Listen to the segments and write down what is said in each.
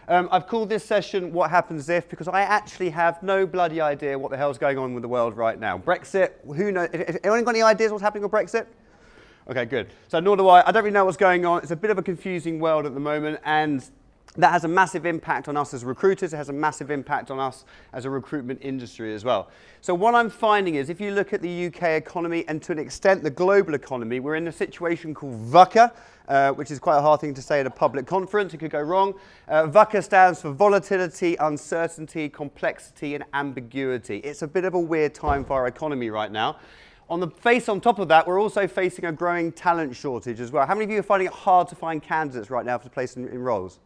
I've called this session What Happens If, because I actually have no bloody idea what the hell's going on with the world right now. Brexit, who knows? Anyone got any ideas what's happening with Brexit? Okay, good. So nor do I. I don't really know what's going on. It's a bit of a confusing world at the moment, and that has a massive impact on us as recruiters. It has a massive impact on us as a recruitment industry as well. So what I'm finding is, if you look at the UK economy and to an extent the global economy, we're in a situation called vaca, which is quite a hard thing to say at a public conference. It could go wrong. Vaca stands for volatility, uncertainty, complexity, and ambiguity. It's a bit of a weird time for our economy right now. On top of that, we're also facing a growing talent shortage as well. How many of you are finding it hard to find candidates right now for place in roles?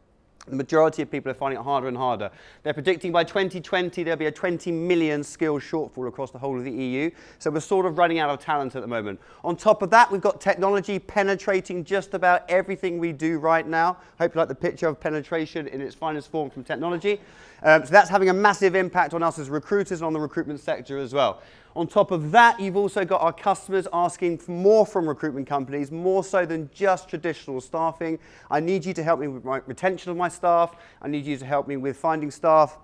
The majority of people are finding it harder and harder. They're predicting by 2020 there'll be a 20 million skills shortfall across the whole of the EU. So we're sort of running out of talent at the moment. On top of that, we've got technology penetrating just about everything we do right now. Hope you like the picture of penetration in its finest form from technology. So that's having a massive impact on us as recruiters and on the recruitment sector as well. On top of that, you've also got our customers asking for more from recruitment companies, more so than just traditional staffing. I need you to help me with my retention of my staff. I need you to help me with finding staff,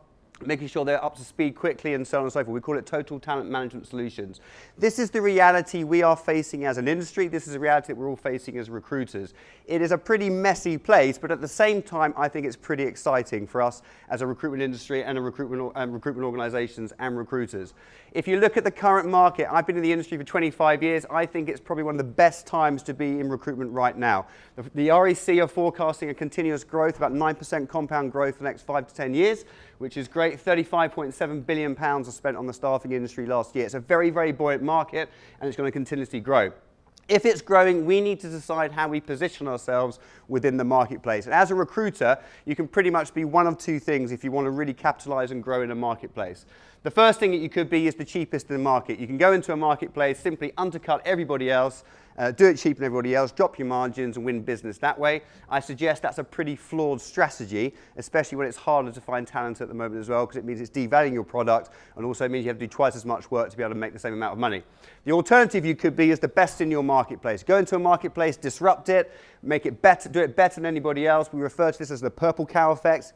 making sure they're up to speed quickly, and so on and so forth. We call it total talent management solutions. This is the reality we are facing as an industry. This is a reality that we're all facing as recruiters. It is a pretty messy place, but at the same time, I think it's pretty exciting for us as a recruitment industry and recruitment organizations and recruiters. If you look at the current market, I've been in the industry for 25 years. I think it's probably one of the best times to be in recruitment right now. The REC are forecasting a continuous growth, about 9% compound growth for the next 5 to 10 years, which is great. £35.7 billion are spent on the staffing industry last year. It's a very, very buoyant market, and it's going to continuously grow. If it's growing, we need to decide how we position ourselves within the marketplace. And as a recruiter, you can pretty much be one of two things if you want to really capitalize and grow in a marketplace. The first thing that you could be is the cheapest in the market. You can go into a marketplace, simply undercut everybody else, do it cheaper than everybody else, drop your margins and win business that way. I suggest that's a pretty flawed strategy, especially when it's harder to find talent at the moment as well, because it means it's devaluing your product and also means you have to do twice as much work to be able to make the same amount of money. The alternative you could be is the best in your marketplace. Go into a marketplace, disrupt it, make it better, do it better than anybody else. We refer to this as the purple cow effect.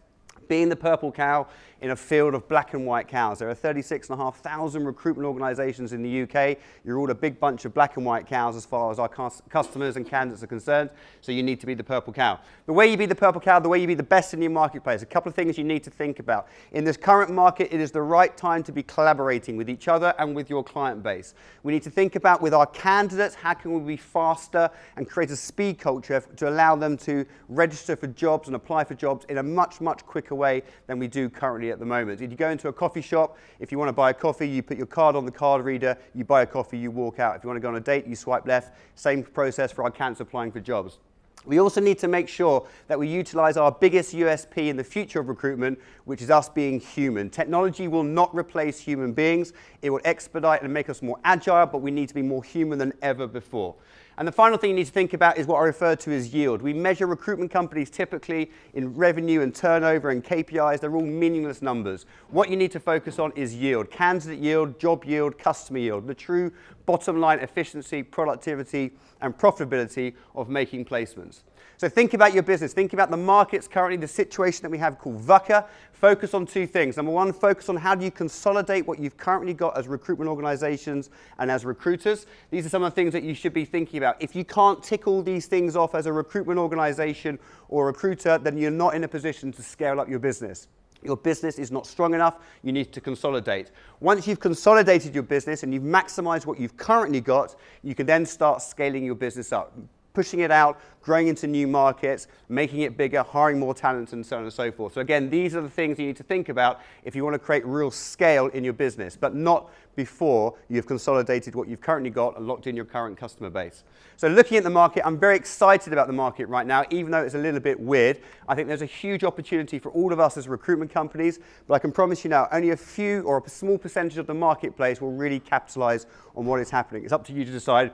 Being the purple cow in a field of black and white cows. There are 36,500 recruitment organizations in the UK. You're all a big bunch of black and white cows as far as our customers and candidates are concerned, so you need to be the purple cow. The way you be the purple cow, the way you be the best in your marketplace, a couple of things you need to think about. In this current market, it is the right time to be collaborating with each other and with your client base. We need to think about, with our candidates, how can we be faster and create a speed culture to allow them to register for jobs and apply for jobs in a much, much quicker way than we do currently at the moment. If you go into a coffee shop, if you want to buy a coffee, you put your card on the card reader, you buy a coffee, you walk out. If you want to go on a date, you swipe left. Same process for our candidates applying for jobs. We also need to make sure that we utilize our biggest USP in the future of recruitment, which is us being human. Technology will not replace human beings. It will expedite and make us more agile, but we need to be more human than ever before. And the final thing you need to think about is what I refer to as yield. We measure recruitment companies typically in revenue and turnover and KPIs. They're all meaningless numbers. What you need to focus on is yield. Candidate yield, job yield, customer yield. The true bottom line efficiency, productivity, and profitability of making placements. So think about your business. Think about the markets currently, the situation that we have called vaca. Focus on two things. Number one, focus on how do you consolidate what you've currently got as recruitment organizations and as recruiters. These are some of the things that you should be thinking about. If you can't tick all these things off as a recruitment organization or recruiter, then you're not in a position to scale up your business. Your business is not strong enough. You need to consolidate. Once you've consolidated your business and you've maximized what you've currently got, you can then start scaling your business up, pushing it out, growing into new markets, making it bigger, hiring more talent, and so on and so forth. So again, these are the things you need to think about if you want to create real scale in your business, but not before you've consolidated what you've currently got and locked in your current customer base. So looking at the market, I'm very excited about the market right now, even though it's a little bit weird. I think there's a huge opportunity for all of us as recruitment companies, but I can promise you now, only a few or a small percentage of the marketplace will really capitalize on what is happening. It's up to you to decide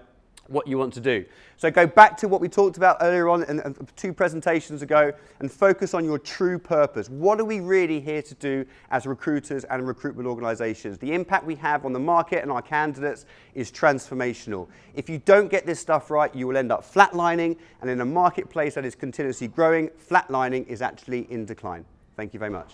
what you want to do. So go back to what we talked about earlier on and 2 presentations ago and focus on your true purpose. What are we really here to do as recruiters and recruitment organizations? The impact we have on the market and our candidates is transformational. If you don't get this stuff right, you will end up flatlining, and in a marketplace that is continuously growing, flatlining is actually in decline. Thank you very much.